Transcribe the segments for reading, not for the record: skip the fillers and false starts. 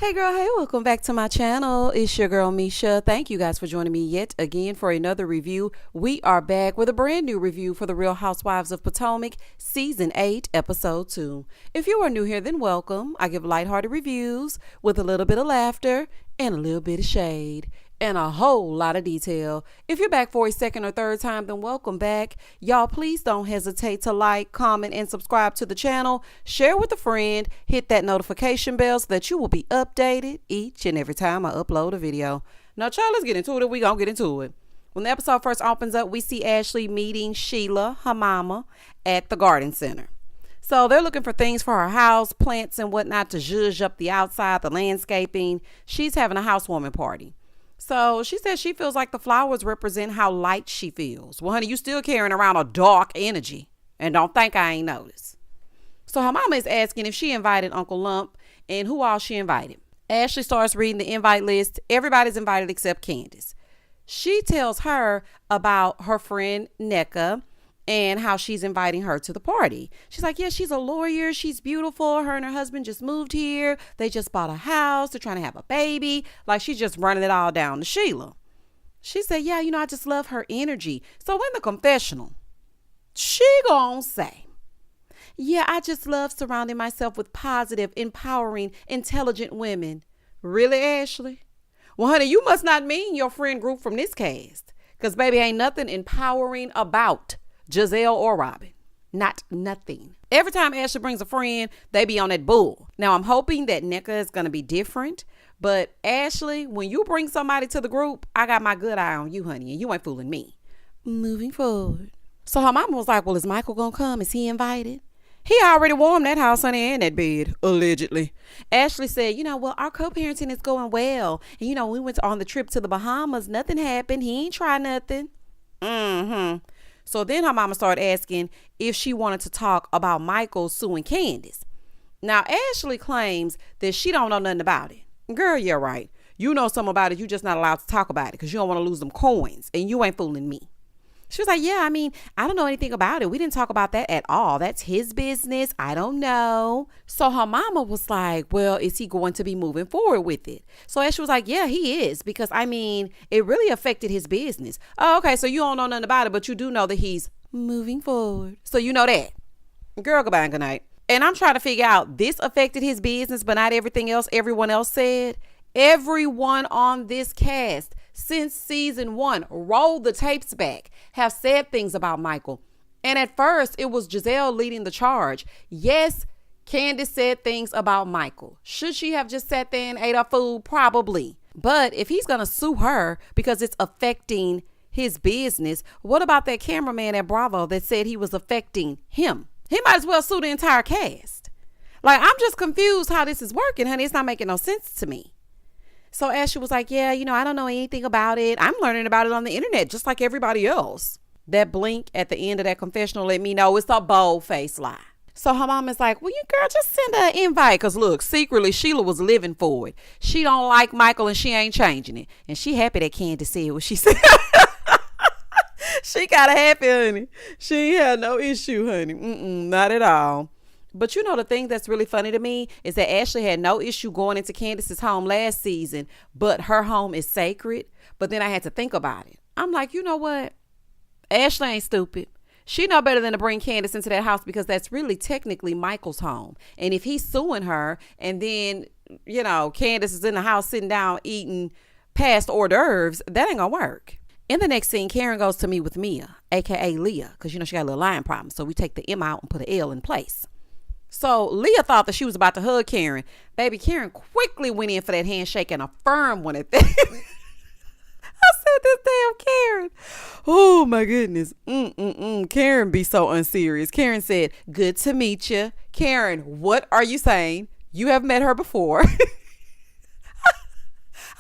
Hey girl, hey, welcome back to my channel. It's your girl Misha. Thank you guys for joining me yet again for another review. We are back with a brand new review for the Real Housewives of Potomac, Season 8, Episode 2. If you are new here, then welcome. I give lighthearted reviews with a little bit of laughter and a little bit of shade and a whole lot of detail. If you're back for a second or third time, then welcome back. Y'all, please don't hesitate to like, comment, and subscribe to the channel. Share with a friend. Hit that notification bell so that you will be updated each and every time I upload a video. Now, child, let's get into it. We gonna get into it. When the episode first opens up, we see Ashley meeting Sheila, her mama, at the garden center. So they're looking for things for her house, plants and whatnot to zhuzh up the outside, the landscaping. She's having a housewarming party. So she says she feels like the flowers represent how light she feels. Well, honey, you still carrying around a dark energy. And don't think I ain't noticed. So her mama is asking if she invited Uncle Lump and who all she invited. Ashley starts reading the invite list. Everybody's invited except Candiace. She tells her about her friend Nneka and how she's inviting her to the party. She's like, yeah, she's a lawyer. She's beautiful. Her and her husband just moved here. They just bought a house. They're trying to have a baby. Like, she's just running it all down to Sheila. She said, yeah, I just love her energy. So in the confessional, she gonna say, yeah, I just love surrounding myself with positive, empowering, intelligent women. Really, Ashley? Well, honey, you must not mean your friend group from this cast. Because, baby, ain't nothing empowering about Giselle or Robyn. Not nothing. Every time Ashley brings a friend, they be on that bull. Now, I'm hoping that Nneka is going to be different. But Ashley, when you bring somebody to the group, I got my good eye on you, honey. And you ain't fooling me. Moving forward. So her mama was like, well, is Michael going to come? Is he invited? He already warmed that house, honey, and that bed, allegedly. Ashley said, well, our co-parenting is going well. And, we went on the trip to the Bahamas. Nothing happened. He ain't try nothing. So then her mama started asking if she wanted to talk about Michael suing Candace. Now, Ashley claims that she don't know nothing about it. Girl, you're right. You know something about it. You just not allowed to talk about it because you don't want to lose them coins. And you ain't fooling me. She was like, yeah, I don't know anything about it. We didn't talk about that at all. That's his business. I don't know. So her mama was like, well, is he going to be moving forward with it? So Ashley was like, yeah, he is. Because, it really affected his business. Oh, okay. So you don't know nothing about it, but you do know that he's moving forward. So you know that. Girl, goodbye and good night. And I'm trying to figure out, this affected his business, but not everything else everyone else said. Everyone on this cast since season 1, roll the tapes back, have said things about Michael. And at first, it was Giselle leading the charge. Yes, Candace said things about Michael. Should she have just sat there and ate her food? Probably. But if he's going to sue her because it's affecting his business, what about that cameraman at Bravo that said he was affecting him? He might as well sue the entire cast. Like, I'm just confused how this is working, honey. It's not making no sense to me. So Ashley was like, yeah, I don't know anything about it. I'm learning about it on the internet, just like everybody else. That blink at the end of that confessional let me know it's a bold-faced lie. So her mom is like, well, you girl, just send her an invite. Because look, secretly, Sheila was living for it. She don't like Michael and she ain't changing it. And she happy that Candace said what she said. She got a happy, honey. She ain't had no issue, honey. Not at all. But the thing that's really funny to me is that Ashley had no issue going into Candace's home last season, but her home is sacred. But then I had to think about it. I'm like, you know what? Ashley ain't stupid. She know better than to bring Candace into that house because that's really technically Michael's home. And if he's suing her and then, Candace is in the house sitting down eating past hors d'oeuvres, that ain't gonna work. In the next scene, Karen goes to meet with Mia, aka Leah, because she got a little line problem. So we take the M out and put an L in place. So Leah thought that she was about to hug Karen. Baby, Karen quickly went in for that handshake and a firm one at that. I said, this damn Karen. Oh, my goodness. Karen be so unserious. Karen said, good to meet you. Karen, what are you saying? You have met her before.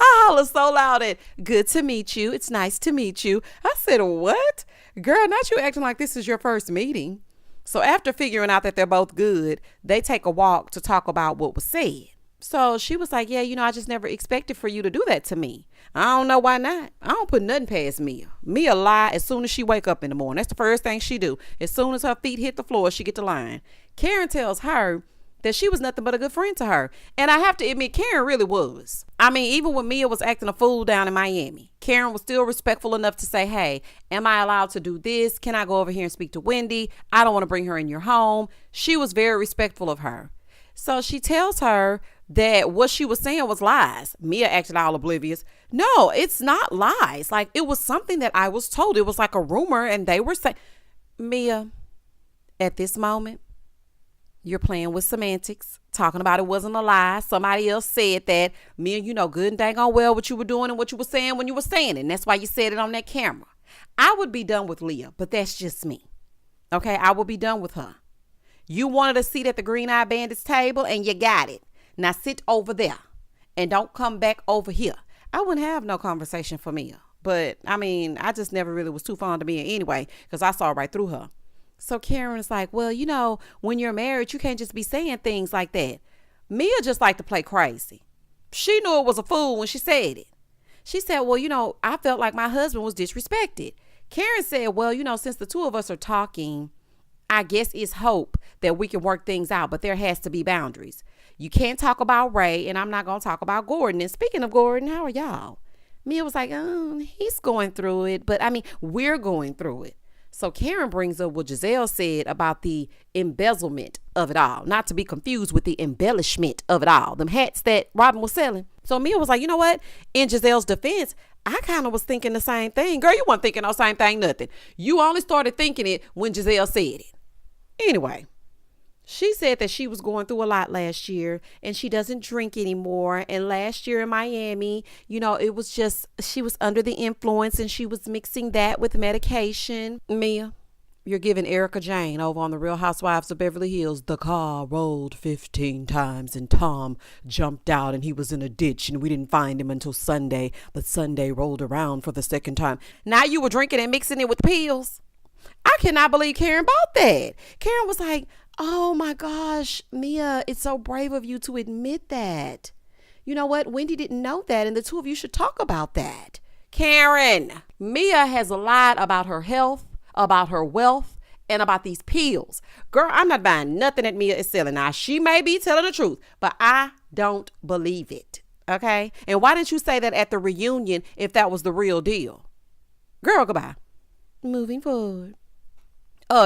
I holler so loud at, good to meet you. It's nice to meet you. I said, what? Girl, not you acting like this is your first meeting. So after figuring out that they're both good, they take a walk to talk about what was said. So she was like, yeah, I just never expected for you to do that to me. I don't know why not. I don't put nothing past Mia. Mia lie as soon as she wake up in the morning. That's the first thing she do. As soon as her feet hit the floor, she get to lying. Karen tells her that she was nothing but a good friend to her. And I have to admit, Karen really was. I mean, even when Mia was acting a fool down in Miami, Karen was still respectful enough to say, hey, am I allowed to do this? Can I go over here and speak to Wendy? I don't want to bring her in your home. She was very respectful of her. So she tells her that what she was saying was lies. Mia acted all oblivious. No, it's not lies. Like, it was something that I was told. It was like a rumor, and they were saying, Mia, at this moment, you're playing with semantics, talking about it wasn't a lie. Somebody else said that. Mia, you know good and dang on well what you were doing and what you were saying when you were saying it. And that's why you said it on that camera. I would be done with Leah, but that's just me. Okay, I will be done with her. You wanted a seat at the Green Eye Bandits table, and you got it. Now sit over there and don't come back over here. I wouldn't have no conversation for Mia. But, I mean, I just never really was too fond of Mia anyway, because I saw right through her. So Karen is like, well, you know, when you're married, you can't just be saying things like that. Mia just liked to play crazy. She knew it was a fool when she said it. She said, well, you know, I felt like my husband was disrespected. Karen said, well, you know, since the two of us are talking, I guess it's hope that we can work things out, but there has to be boundaries. You can't talk about Ray, and I'm not going to talk about Gordon. And speaking of Gordon, how are y'all? Mia was like, he's going through it, but I mean, we're going through it. So Karen brings up what Giselle said about the embezzlement of it all, not to be confused with the embellishment of it all, them hats that Robyn was selling. So Mia was like, you know what? In Giselle's defense, I kind of was thinking the same thing. Girl, you weren't thinking no same thing, nothing. You only started thinking it when Giselle said it. Anyway, she said that she was going through a lot last year and she doesn't drink anymore. And last year in Miami, you know, it was just, she was under the influence and she was mixing that with medication. Mia, you're giving Erica Jane over on the Real Housewives of Beverly Hills. The car rolled 15 times and Tom jumped out and he was in a ditch and we didn't find him until Sunday. But Sunday rolled around for the second time. Now you were drinking and mixing it with pills. I cannot believe Karen bought that. Karen was like, oh my gosh, Mia, it's so brave of you to admit that. You know what? Wendy didn't know that, and the two of you should talk about that. Karen, Mia has lied about her health, about her wealth, and about these pills. Girl, I'm not buying nothing that Mia is selling. Now, she may be telling the truth, but I don't believe it. Okay? And why didn't you say that at the reunion if that was the real deal? Girl, goodbye. Moving forward.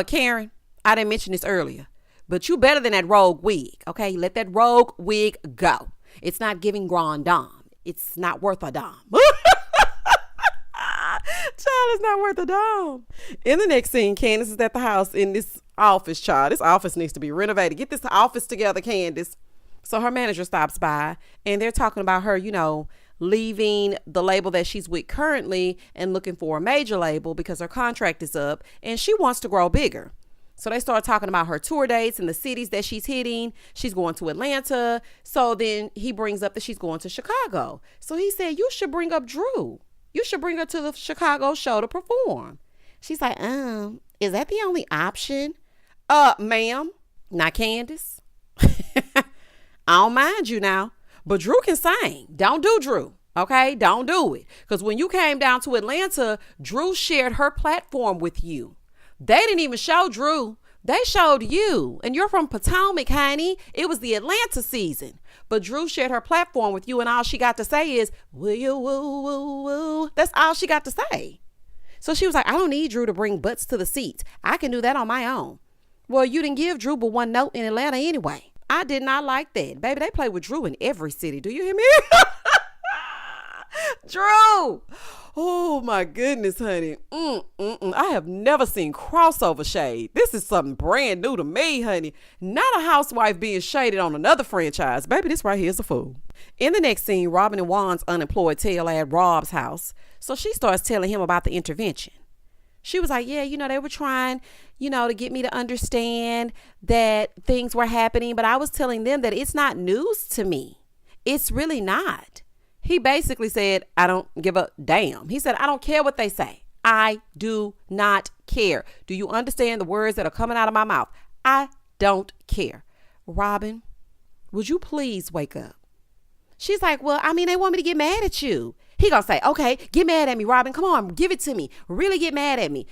Karen, I didn't mention this earlier, but you better than that rogue wig, okay? Let that rogue wig go. It's not giving grand dame. It's not worth a dime. Child, it's not worth a dime. In the next scene, Candace is at the house in this office, child. This office needs to be renovated. Get this office together, Candace. So her manager stops by, and they're talking about her, you know, leaving the label that she's with currently and looking for a major label because her contract is up and she wants to grow bigger. So they start talking about her tour dates and the cities that she's hitting. She's going to Atlanta. So then he brings up that she's going to Chicago. So he said, you should bring up Drew. You should bring her to the Chicago show to perform. She's like, is that the only option? Ma'am, not Candace. I don't mind you now. But Drew can sing. Don't do Drew. Okay? Don't do it. Because when you came down to Atlanta, Drew shared her platform with you. They didn't even show Drew. They showed you. And you're from Potomac, honey. It was the Atlanta season. But Drew shared her platform with you, and all she got to say is, will you, woo, woo, woo. That's all she got to say. So she was like, I don't need Drew to bring butts to the seats. I can do that on my own. Well, you didn't give Drew but one note in Atlanta anyway. I did not like that. Baby, they play with Drew in every city. Do you hear me? Drew. Oh, my goodness, honey. I have never seen crossover shade. This is something brand new to me, honey. Not a housewife being shaded on another franchise. Baby, this right here is a fool. In the next scene, Robyn and Juan's unemployed tail at Rob's house. So she starts telling him about the intervention. She was like, yeah, you know, they were trying, you know, to get me to understand that things were happening. But I was telling them that it's not news to me. It's really not. He basically said, I don't give a damn. He said, I don't care what they say. I do not care. Do you understand the words that are coming out of my mouth? I don't care. Robyn, would you please wake up? She's like, well, I mean, they want me to get mad at you. He gonna say, okay, get mad at me, Robyn. Come on, give it to me. Really get mad at me.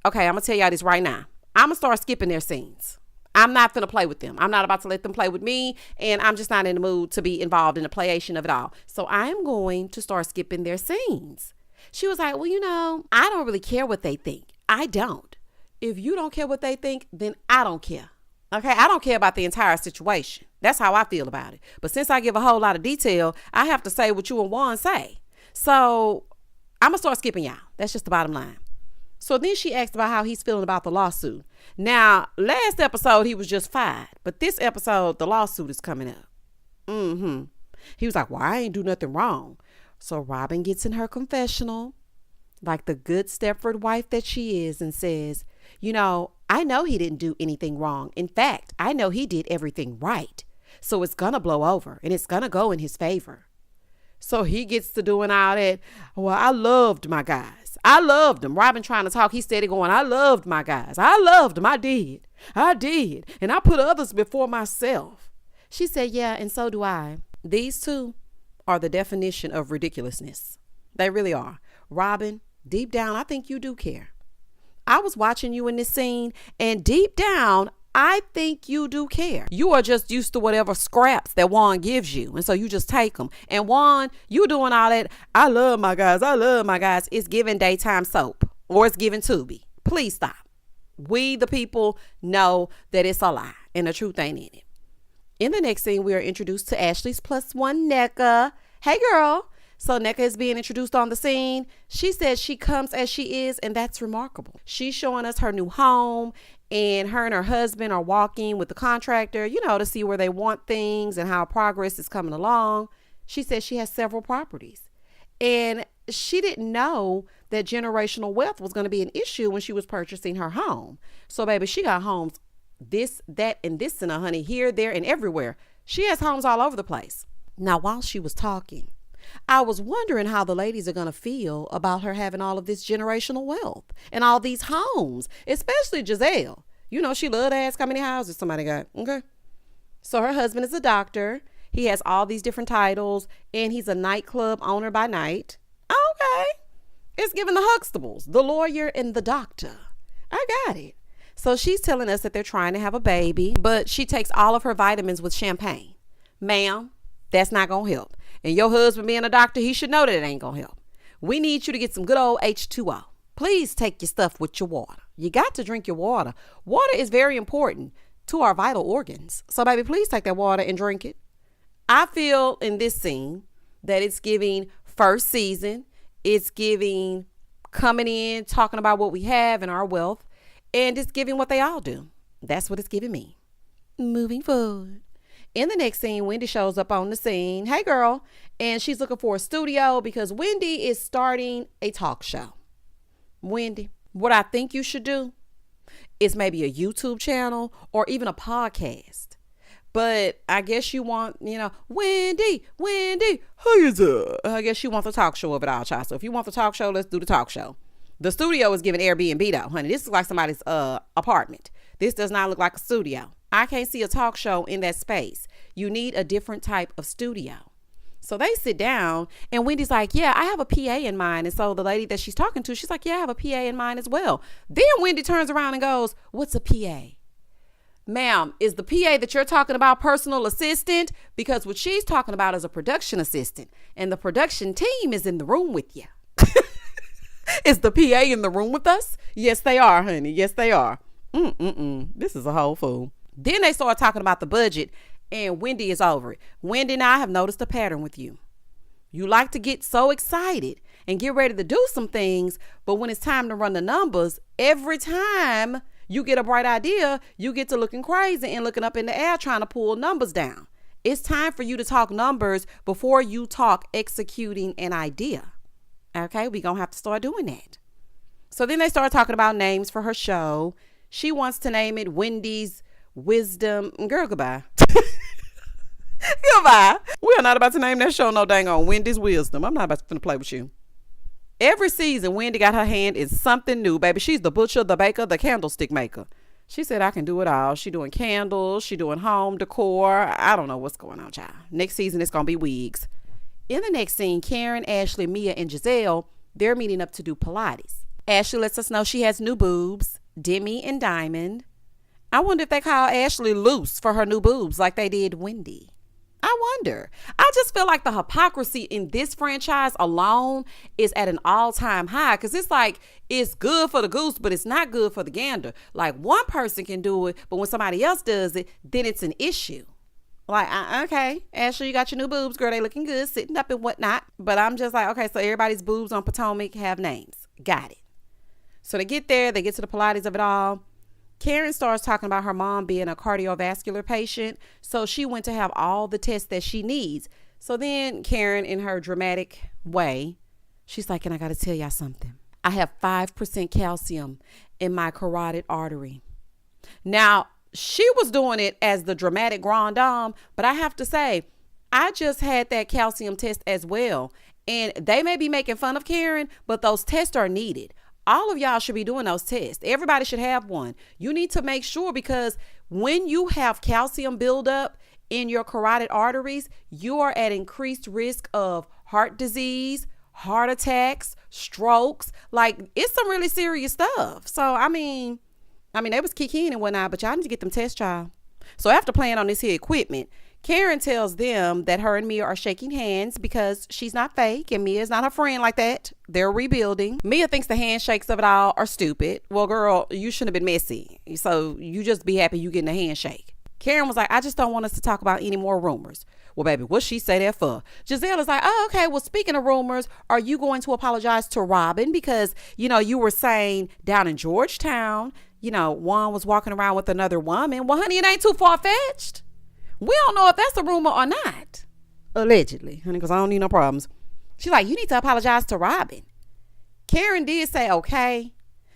Okay, I'm gonna tell y'all this right now. I'm gonna start skipping their scenes. I'm not going to play with them. I'm not about to let them play with me. And I'm just not in the mood to be involved in the playation of it all. So I'm going to start skipping their scenes. She was like, well, I don't really care what they think. I don't. If you don't care what they think, then I don't care. Okay, I don't care about the entire situation. That's how I feel about it. But since I give a whole lot of detail, I have to say what you and Juan say. So I'm going to start skipping y'all. That's just the bottom line. So then she asked about how he's feeling about the lawsuit. Now, last episode, he was just fired. But this episode, the lawsuit is coming up. He was like, well, I ain't do nothing wrong. So Robyn gets in her confessional, like the good Stepford wife that she is, and says, I know he didn't do anything wrong. In fact, I know he did everything right. So it's going to blow over and it's going to go in his favor. So he gets to doing all that. Well, I loved my guys. I loved them. Robyn trying to talk. He steady going, I loved my guys. I loved them. I did. And I put others before myself. She said, yeah, and so do I. These two are the definition of ridiculousness. They really are. Robyn, deep down, I think you do care. I was watching you in this scene, and deep down, I think you do care. You are just used to whatever scraps that Juan gives you. And so you just take them. And Juan, you doing all that. I love my guys. I love my guys. It's giving daytime soap or it's giving Tubi. Please stop. We, the people, know that it's a lie and the truth ain't in it. In the next scene, we are introduced to Ashley's plus one, Nneka. Hey, girl. So Nneka is being introduced on the scene. She says she comes as she is, and that's remarkable. She's showing us her new home, and her husband are walking with the contractor, to see where they want things and how progress is coming along. She says she has several properties, and she didn't know that generational wealth was going to be an issue when she was purchasing her home. So, baby, she got homes this, that, and this, and honey, here, there, and everywhere. She has homes all over the place. Now, while she was talking, I was wondering how the ladies are going to feel about her having all of this generational wealth and all these homes, especially Giselle. She loved to ask how many houses somebody got. Okay. So her husband is a doctor. He has all these different titles, and he's a nightclub owner by night. Okay. It's giving the Huxtables, the lawyer and the doctor. I got it. So she's telling us that they're trying to have a baby, but she takes all of her vitamins with champagne. Ma'am, that's not going to help. And your husband being a doctor, he should know that it ain't going to help. We need you to get some good old H2O. Please take your stuff with your water. You got to drink your water. Water is very important to our vital organs. So, baby, please take that water and drink it. I feel in this scene that it's giving first season. It's giving coming in, talking about what we have and our wealth. And it's giving what they all do. That's what it's giving me. Moving forward. In the next scene, Wendy shows up on the scene. Hey, girl. And she's looking for a studio because Wendy is starting a talk show. Wendy, what I think you should do is maybe a YouTube channel or even a podcast. But I guess you want, Wendy, who is it? I guess you want the talk show of it all, child. So if you want the talk show, let's do the talk show. The studio is giving Airbnb though, honey. This is like somebody's apartment. This does not look like a studio. I can't see a talk show in that space. You need a different type of studio. So they sit down and Wendy's like, yeah, I have a PA in mind. And so the lady that she's talking to, she's like, yeah, I have a PA in mind as well. Then Wendy turns around and goes, what's a PA? Ma'am, is the PA that you're talking about personal assistant? Because what she's talking about is a production assistant. And the production team is in the room with you. Is the PA in the room with us? Yes, they are, honey. Yes, they are. This is a whole fool. Then they start talking about the budget and Wendy is over it. Wendy and I have noticed a pattern with you. You like to get so excited and get ready to do some things, but when it's time to run the numbers, every time you get a bright idea, you get to looking crazy and looking up in the air trying to pull numbers down. It's time for you to talk numbers before you talk executing an idea. Okay, we're going to have to start doing that. So then they start talking about names for her show. She wants to name it Wendy's Wisdom. Girl, goodbye. Goodbye. We are not about to name that show no dang on Wendy's Wisdom. I'm not about to play with you. Every season, Wendy got her hand in something new, baby. She's the butcher, the baker, the candlestick maker. She said, I can do it all. She doing candles. She doing home decor. I don't know what's going on, child. Next season, it's going to be wigs. In the next scene, Karen, Ashley, Mia, and Giselle, they're meeting up to do Pilates. Ashley lets us know she has new boobs, Demi and Diamond. I wonder if they call Ashley loose for her new boobs like they did Wendy. I wonder. I just feel like the hypocrisy in this franchise alone is at an all-time high, because it's like it's good for the goose, but it's not good for the gander. Like, one person can do it, but when somebody else does it, then it's an issue. Like, okay, Ashley, you got your new boobs, girl. They looking good, sitting up and whatnot. But I'm just like, okay, so everybody's boobs on Potomac have names. Got it. So they get there. They get to the Pilates of it all. Karen starts talking about her mom being a cardiovascular patient, so she went to have all the tests that she needs. So then Karen, in her dramatic way, she's like, and I got to tell y'all something. I have 5% calcium in my carotid artery. Now, she was doing it as the dramatic grand dame, but I have to say, I just had that calcium test as well. And they may be making fun of Karen, but those tests are needed. All of y'all should be doing those tests. Everybody should have one. You need to make sure, because when you have calcium buildup in your carotid arteries, you are at increased risk of heart disease, heart attacks, strokes. Like, it's some really serious stuff. So, I mean, they was kicking and whatnot, but y'all need to get them tests, child. So after playing on this here equipment, Karen tells them that her and Mia are shaking hands because she's not fake and Mia is not her friend like that. They're rebuilding. Mia thinks the handshakes of it all are stupid. Well, girl, you shouldn't have been messy. So you just be happy you getting a handshake. Karen was like, I just don't want us to talk about any more rumors. Well, baby, what she say that for? Giselle is like, oh, okay. Well, speaking of rumors, are you going to apologize to Robyn? Because, you were saying down in Georgetown, Juan was walking around with another woman. Well, honey, it ain't too far-fetched. We don't know if that's a rumor or not. Allegedly, honey, because I don't need no problems. She's like, you need to apologize to Robyn. Karen did say, okay.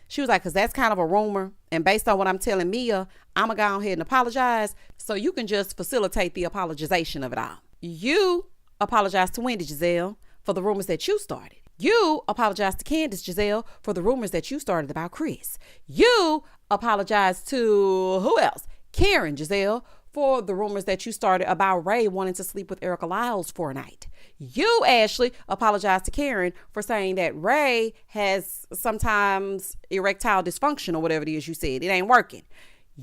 She was like, because that's kind of a rumor. And based on what I'm telling Mia, I'm going to go ahead and apologize. So you can just facilitate the apologization of it all. You apologize to Wendy, Giselle, for the rumors that you started. You apologize to Candace, Giselle, for the rumors that you started about Chris. You apologize to who else? Karen, Giselle, for the rumors that you started about Ray wanting to sleep with Erica Lyles for a night. You, Ashley, apologize to Karen for saying that Ray has sometimes erectile dysfunction or whatever it is you said. It ain't working.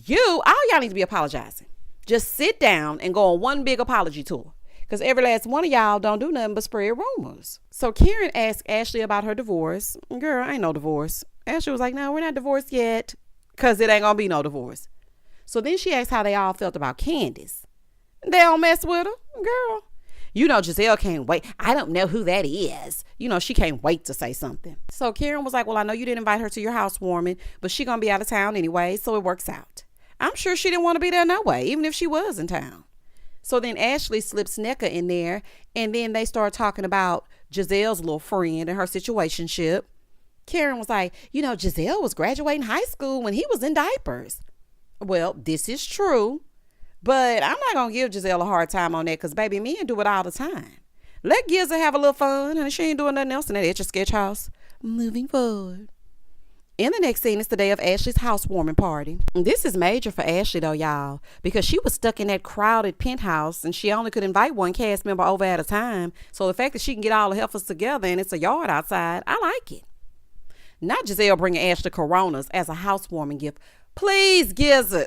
All y'all need to be apologizing. Just sit down and go on one big apology tour, because every last one of y'all don't do nothing but spread rumors. So Karen asked Ashley about her divorce. Girl, ain't no divorce. Ashley was like, no, we're not divorced yet, because it ain't going to be no divorce. So then she asked how they all felt about Candiace. They don't mess with her. Girl, Giselle can't wait. I don't know who that is. She can't wait to say something. So Karen was like, well, I know you didn't invite her to your housewarming, but she going to be out of town anyway, so it works out. I'm sure she didn't want to be there no way, even if she was in town. So then Ashley slips Nneka in there, and then they start talking about Giselle's little friend and her situationship. Karen was like, Giselle was graduating high school when he was in diapers. Well, this is true, but I'm not going to give Giselle a hard time on that, because, baby, men do it all the time. Let Gizza have a little fun, and she ain't doing nothing else in that Etch-a-Sketch house. Moving forward. In the next scene, it's the day of Ashley's housewarming party. This is major for Ashley, though, y'all, because she was stuck in that crowded penthouse, and she only could invite one cast member over at a time. So the fact that she can get all the heifers together and it's a yard outside, I like it. Not Giselle bringing Ashley Coronas as a housewarming gift. Please, Gizzard.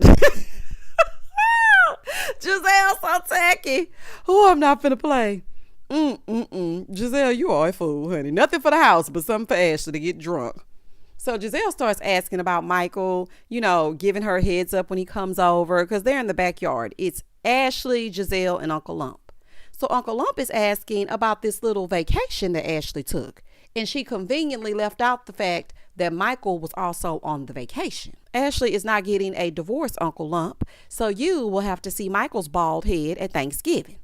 Giselle so tacky. Oh, I'm not finna play. Giselle, you are a fool, honey. Nothing for the house, but something for Ashley to get drunk. So Giselle starts asking about Michael, giving her a heads up when he comes over, because they're in the backyard. It's Ashley, Giselle, and Uncle Lump. So Uncle Lump is asking about this little vacation that Ashley took. And she conveniently left out the fact that Michael was also on the vacation. Ashley is not getting a divorce, Uncle Lump, so you will have to see Michael's bald head at Thanksgiving.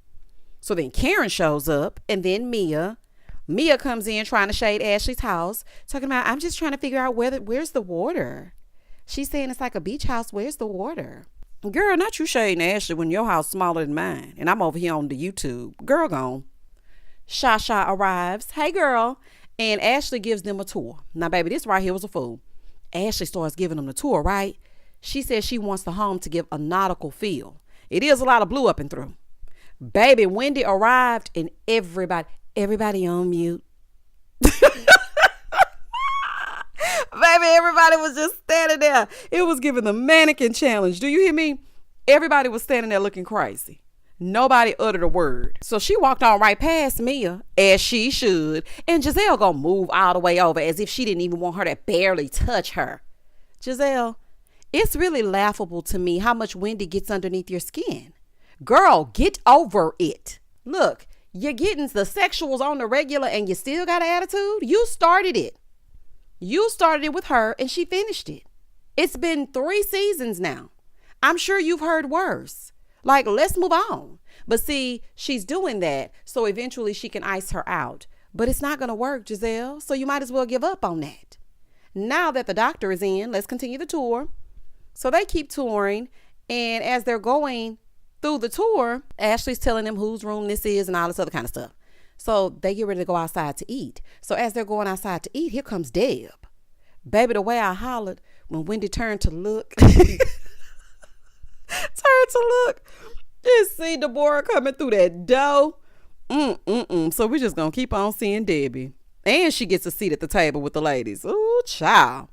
So then Karen shows up, and then Mia. Mia comes in trying to shade Ashley's house, talking about, I'm just trying to figure out where's the water. She's saying it's like a beach house. Where's the water? Girl, not you shading Ashley when your house smaller than mine, and I'm over here on the YouTube. Girl gone. Shasha arrives. Hey, girl. And Ashley gives them a tour. Now, baby, this right here was a fool. Ashley starts giving them the tour, right? She says she wants the home to give a nautical feel. It is a lot of blue up and through. Baby, Wendy arrived and everybody on mute. Baby, Baby, everybody was just standing there. It was giving the mannequin challenge. Do you hear me? Everybody was standing there looking crazy. Nobody uttered a word. So she walked on right past Mia, as she should, and Giselle gonna move all the way over as if she didn't even want her to barely touch her. Giselle, it's really laughable to me how much Wendy gets underneath your skin. Girl, get over it. Look, you're getting the sexuals on the regular and you still got an attitude? You started it. You started it with her and she finished it. It's been 3 seasons now. I'm sure you've heard worse. Like, let's move on. But see, she's doing that so eventually she can ice her out. But it's not going to work, Giselle. So you might as well give up on that. Now that the doctor is in, let's continue the tour. So they keep touring. And as they're going through the tour, Ashley's telling them whose room this is and all this other kind of stuff. So they get ready to go outside to eat. So as they're going outside to eat, here comes Deb. Baby, the way I hollered when Wendy turned to look. Just see Deborah coming through that door. So we're just gonna keep on seeing Debbie. And she gets a seat at the table with the ladies. Ooh, child.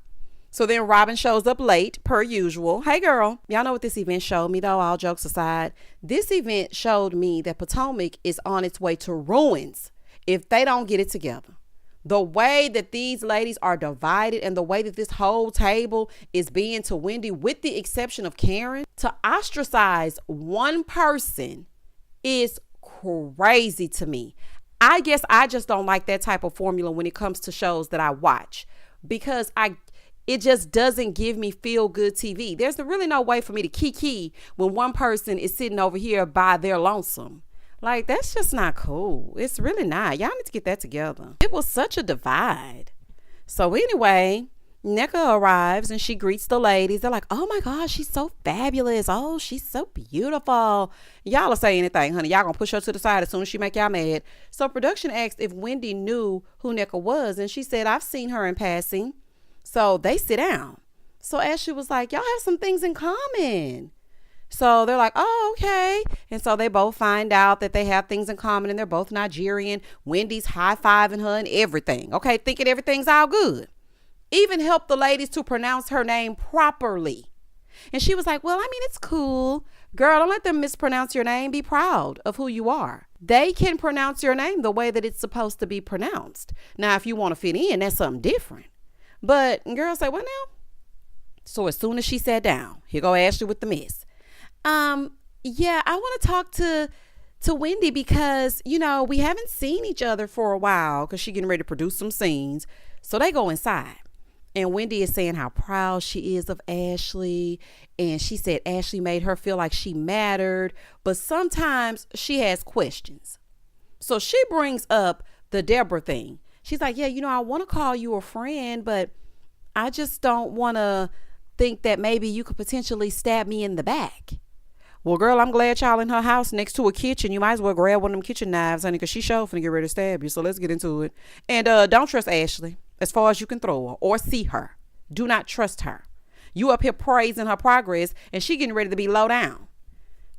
So then Robyn shows up late, per usual. Hey, girl. Y'all know what this event showed me, though, all jokes aside? This event showed me that Potomac is on its way to ruins if they don't get it together. The way that these ladies are divided and the way that this whole table is being to Wendy, with the exception of Karen, to ostracize one person is crazy to me. I guess I just don't like that type of formula when it comes to shows that I watch, because it just doesn't give me feel good TV. There's really no way for me to kiki when one person is sitting over here by their lonesome. Like, that's just not cool. It's really not. Y'all need to get that together. It was such a divide. So anyway, Nneka arrives and she greets the ladies. They're like, oh my gosh, she's so fabulous. Oh, she's so beautiful. Y'all will say anything, honey. Y'all gonna push her to the side as soon as she make y'all mad. So production asked if Wendy knew who Nneka was, and she said, I've seen her in passing. So they sit down. So Ashley was like, y'all have some things in common. So they're like, oh, okay. And so they both find out that they have things in common and they're both Nigerian. Wendy's high-fiving her and everything. Okay, thinking everything's all good. Even helped the ladies to pronounce her name properly. And she was like, well, I mean, it's cool. Girl, don't let them mispronounce your name. Be proud of who you are. They can pronounce your name the way that it's supposed to be pronounced. Now, if you want to fit in, that's something different. But girl say, what now? So as soon as she sat down, here go Ashley with the mess. Yeah, I want to talk to Wendy because, you know, we haven't seen each other for a while because she's getting ready to produce some scenes. So they go inside and Wendy is saying how proud she is of Ashley. And she said Ashley made her feel like she mattered, but sometimes she has questions. So she brings up the Deborah thing. She's like, yeah, you know, I want to call you a friend, but I just don't want to think that maybe you could potentially stab me in the back. Well, girl, I'm glad y'all in her house next to a kitchen. You might as well grab one of them kitchen knives, honey, because she's sure finna get ready to stab you. So let's get into it. And don't trust Ashley as far as you can throw her or see her. Do not trust her. You up here praising her progress and she getting ready to be low down.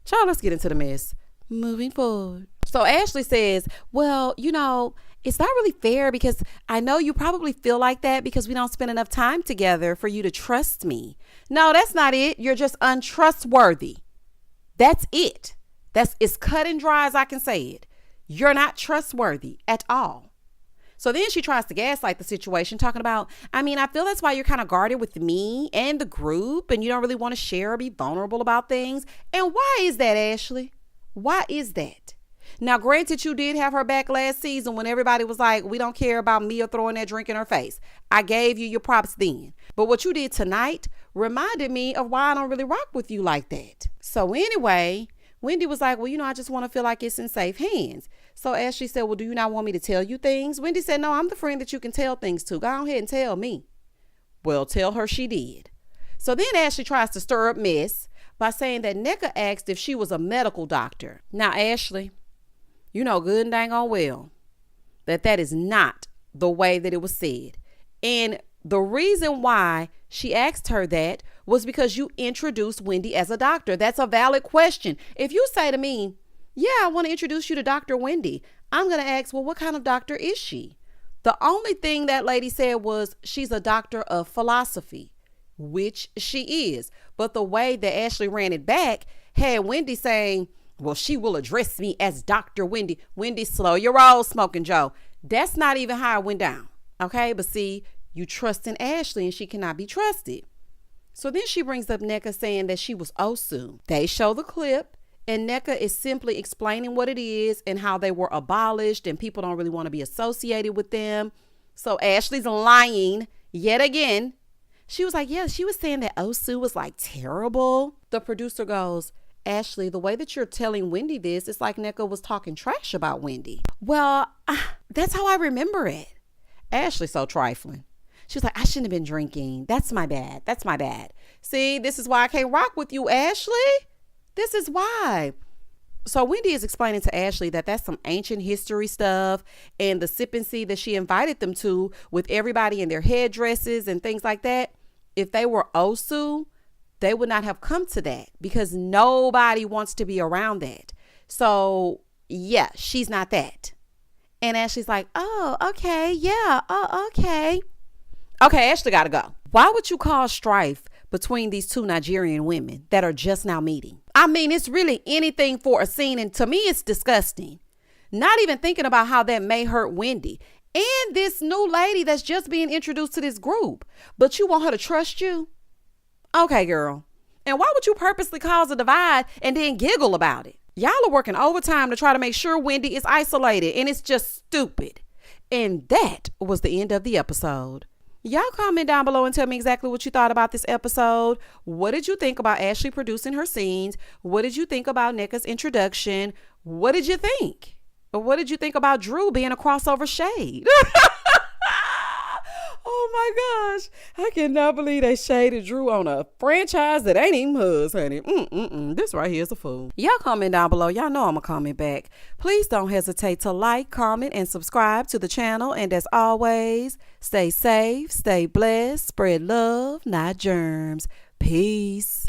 Child, let's get into the mess. Moving forward. So Ashley says, well, you know, it's not really fair because I know you probably feel like that because we don't spend enough time together for you to trust me. No, that's not it. You're just untrustworthy. That's it. That's as cut and dry as I can say it. You're not trustworthy at all. So then she tries to gaslight the situation, talking about, I mean, I feel that's why you're kind of guarded with me and the group and you don't really want to share or be vulnerable about things. And why is that, Ashley? Why is that? Now, granted, you did have her back last season when everybody was like, we don't care about Mia throwing that drink in her face. I gave you your props then. But what you did tonight reminded me of why I don't really rock with you like that. So anyway, Wendy was like, well, you know, I just want to feel like it's in safe hands. So Ashley said, well, do you not want me to tell you things? Wendy said, no, I'm the friend that you can tell things to. Go ahead and tell me. Well, tell her she did. So then Ashley tries to stir up mess by saying that Nneka asked if she was a medical doctor. Now, Ashley, you know good and dang on well that is not the way that it was said. And the reason why she asked her that was because you introduced Wendy as a doctor. That's a valid question. If you say to me, yeah, I want to introduce you to Dr. Wendy, I'm going to ask, well, what kind of doctor is she? The only thing that lady said was she's a doctor of philosophy, which she is. But the way that Ashley ran it back had Wendy saying, well, she will address me as Dr. Wendy. Wendy, slow your roll, Smoking Joe. That's not even how it went down. Okay, but see, you trust in Ashley and she cannot be trusted. So then she brings up Nneka saying that she was Osu. They show the clip and Nneka is simply explaining what it is and how they were abolished and people don't really want to be associated with them. So Ashley's lying yet again. She was like, yeah, she was saying that Osu was like terrible. The producer goes, Ashley, the way that you're telling Wendy this, it's like Nneka was talking trash about Wendy. Well, that's how I remember it. Ashley's so trifling. She was like, I shouldn't have been drinking. That's my bad. That's my bad. See, this is why I can't rock with you, Ashley. This is why. So Wendy is explaining to Ashley that that's some ancient history stuff and the sip and see that she invited them to with everybody in their headdresses and things like that. If they were Osu, they would not have come to that because nobody wants to be around that. So yeah, she's not that. And Ashley's like, oh, okay. Yeah. Oh, okay. Okay, Ashley got to go. Why would you cause strife between these two Nigerian women that are just now meeting? I mean, it's really anything for a scene. And to me, it's disgusting. Not even thinking about how that may hurt Wendy and this new lady that's just being introduced to this group. But you want her to trust you? Okay, girl. And why would you purposely cause a divide and then giggle about it? Y'all are working overtime to try to make sure Wendy is isolated. And it's just stupid. And that was the end of the episode. Y'all comment down below and tell me exactly what you thought about this episode. What did you think about Ashley producing her scenes? What did you think about Nneka's introduction? What did you think? Or what did you think about Drew being a crossover shade? Oh my gosh. I cannot believe they shaded Drew on a franchise that ain't even hers, honey. This right here is a fool. Y'all comment down below. Y'all know I'm going to comment back. Please don't hesitate to like, comment, and subscribe to the channel. And as always, stay safe, stay blessed, spread love, not germs. Peace.